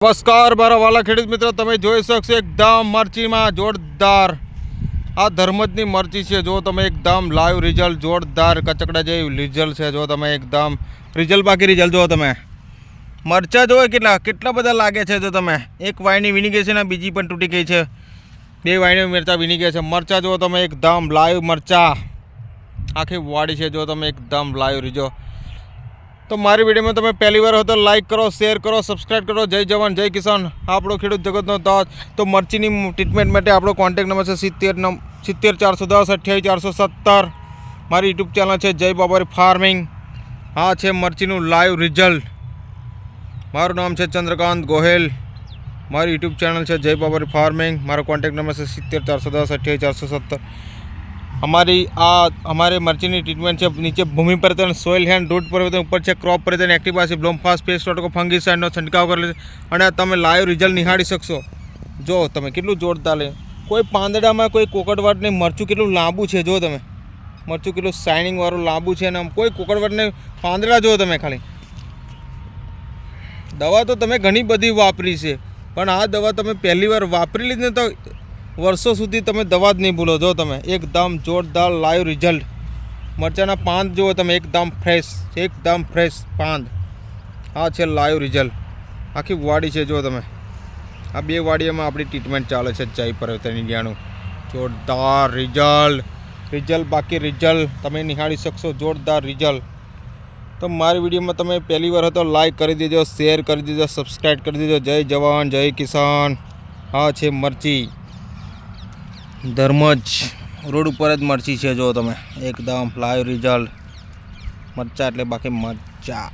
નમસ્કાર મારા વાલા ખેડૂત મિત્રો, તમે જોઈ શકશો એકદમ મરચીમાં જોરદાર આ ધર્મજની મરચી છે. જો તમે એકદમ લાઈવ રિઝલ્ટ જોરદાર કચકડા જેવી રિઝલ્ટ છે. જો તમે એકદમ રિઝલ્ટ બાકી રિઝલ્ટ જો તમે મરચા જો કેટલા બધા લાગે છે. જો તમે એક વાયની વીણી ગઈ છે ને બીજી પણ તૂટી ગઈ છે. બે વાયની મરચા વીણી ગઈ છે. મરચા જો તમે એકદમ લાઈવ મરચા આખી વાડી છે. જો તમે એકદમ લાઈવ રીજો તો મારી વિડીયોમાં તમે પહેલી વાર હો તો લાઇક કરો, શેર કરો, સબસ્ક્રાઈબ કરો. જય જવાન જય કિસાન, આપણો ખેડૂત જગતનો તાજ. તો મરચીની ટ્રીટમેન્ટ માટે આપણો કોન્ટેક્ટ નંબર છે 70 410 28 417. મારી યુટ્યુબ ચેનલ છે જય બાબારી ફાર્મિંગ. આ છે મરચીનું લાઈવ રિઝલ્ટ. મારું નામ છે ચંદ્રકાંત ગોહેલ. મારી યુટ્યુબ ચેનલ છે જય બાબારી ફાર્મિંગ. મારો કોન્ટેક્ટ નંબર છે 70 410 28 417. हमारे मर्चीनी ट्रीटमेंट है नीचे भूमि परिवर्तन, सोइल हेल्थ, रूट परिवर्तन, ऊपर है क्रॉप परिवर्तन, एक्टिव ब्लोम फास्ट पेस्ट को फंगीसाइडનો છંટકાવ કરેલો અને તમે લાઈવ રિઝલ્ટ નિહાળી શકશો. જો તમે કેટલું જોરદાર લે કોઈ પાંદડામાં કોઈ કોકડવાટ નહીં. મરચું કેટલું લાંબુ છે. જો તમે મરચું કેટલું શાઇનિંગ વાળું લાંબુ છે અને કોઈ કોકડવાટ નહીં. પાંદડા જો તમે ખાલી દવા તો તમે ઘણી બધી વાપરી છે, પણ આ દવા તમે પહેલી વાર વાપરી લીધી ને તો વર્ષો સુધી તમે દવા જ નહીં ભૂલો. જો તમે એકદમ જોરદાર લાઈવ રિઝલ્ટ. મરચાના પાંદ જુઓ તમે એકદમ ફ્રેશ પાંદ. આ છે લાઈવ રિઝલ્ટ. આખી વાડી છે. જો તમે આ બે વાડીઓમાં આપણી ટ્રીટમેન્ટ ચાલે છે જય પરિવર્તન ઇન્ડિયાનું. જોરદાર રિઝલ્ટ બાકી રિઝલ્ટ તમે નિહાળી શકશો. જોરદાર રિઝલ્ટ. તો મારી વિડીયોમાં તમે પહેલી વાર હતો લાઈક કરી દેજો, શેર કરી દેજો, સબસ્ક્રાઈબ કરી દેજો. જય જવાન જય કિસાન. આ છે મરચી ધર્મજ રોડ ઉપર જ મરચી છે. જો તમે એકદમ લાઈવ રિઝલ્ટ. મરચા એટલે બાકી મરચા,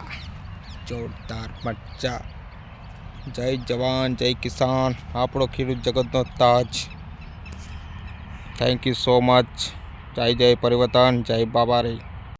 જોરદાર મરચા. જય જવાન જય કિસાન, આપણો ખેડૂત જગતનો તાજ. Thank you so much. જય જય પરિવર્તન, જય બાબારી.